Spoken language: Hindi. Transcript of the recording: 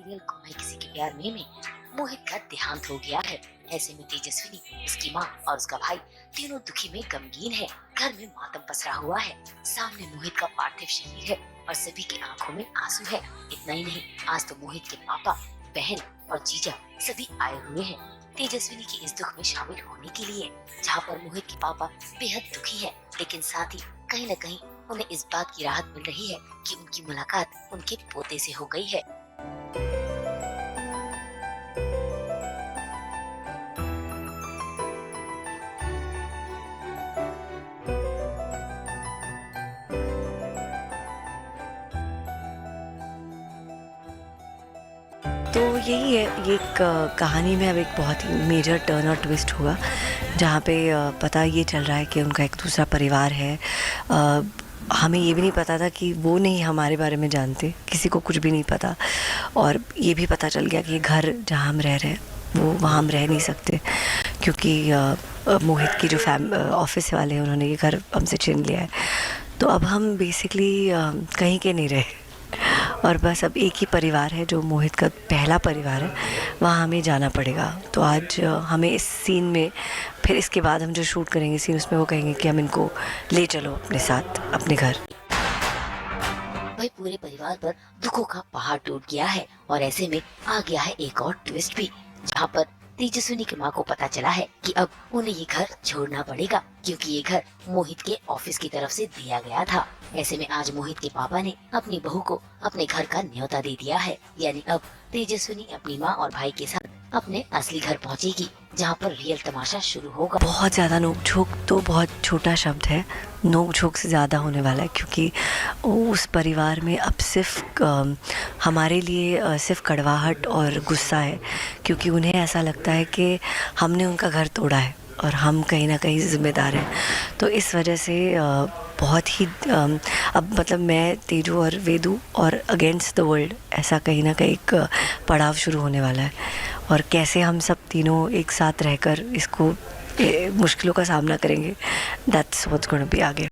सीरियल को मैं किसी के प्यार में मोहित का देहांत हो गया है। ऐसे में तेजस्विनी, उसकी माँ और उसका भाई तीनों दुखी में गमगीन है। घर में मातम पसरा हुआ है। सामने मोहित का पार्थिव शरीर है और सभी की आंखों में आंसू है। इतना ही नहीं, आज तो मोहित के पापा, बहन और जीजा सभी आए हुए हैं तेजस्विनी के इस दुख में शामिल होने के लिए। जहाँ पर मोहित के पापा बेहद दुखी है, लेकिन साथ ही कहीं न कहीं उन्हें इस बात की राहत मिल रही है कि उनकी मुलाकात उनके पोते से हो गई है। तो यही है, ये एक कहानी में अब एक बहुत ही मेजर टर्न और ट्विस्ट हुआ, जहाँ पे पता ये चल रहा है कि उनका एक दूसरा परिवार है। हमें ये भी नहीं पता था कि वो नहीं हमारे बारे में जानते, किसी को कुछ भी नहीं पता। और ये भी पता चल गया कि ये घर जहाँ हम रह रहे हैं वो वहाँ हम रह नहीं सकते, क्योंकि मोहित की जो ऑफिस वाले हैं उन्होंने ये घर हमसे छीन लिया है। तो अब हम बेसिकली कहीं के नहीं रहे, और बस अब एक ही परिवार है जो मोहित का पहला परिवार है, वहाँ हमें जाना पड़ेगा। तो आज हमें इस सीन में, फिर इसके बाद हम जो शूट करेंगे सीन, उसमें वो कहेंगे कि हम इनको ले चलो अपने साथ अपने घर। भाई पूरे परिवार पर दुखों का पहाड़ टूट गया है और ऐसे में आ गया है एक और ट्विस्ट भी, जहाँ पर तेजस्विनी की माँ को पता चला है कि अब उन्हें ये घर छोड़ना पड़ेगा, क्योंकि ये घर मोहित के ऑफिस की तरफ से दिया गया था। ऐसे में आज मोहित के पापा ने अपनी बहू को अपने घर का न्योता दे दिया है, यानी अब तेजस्विनी अपनी माँ और भाई के साथ अपने असली घर पहुँचेगी, जहाँ पर रियल तमाशा शुरू होगा। बहुत ज़्यादा नोक झोंक तो बहुत छोटा शब्द है, नोक झोंक से ज़्यादा होने वाला है, क्योंकि उस परिवार में अब सिर्फ हमारे लिए सिर्फ कड़वाहट और गुस्सा है, क्योंकि उन्हें ऐसा लगता है कि हमने उनका घर तोड़ा है और हम कहीं ना कहीं ज़िम्मेदार हैं। तो इस वजह से बहुत ही अब मतलब मैं, तेजू और वेदू और अगेंस्ट द वर्ल्ड, ऐसा कहीं ना कहीं एक पड़ाव शुरू होने वाला है। और कैसे हम सब तीनों एक साथ रहकर इसको मुश्किलों का सामना करेंगे, दैट्स व्हाट्स गोना बी आगे।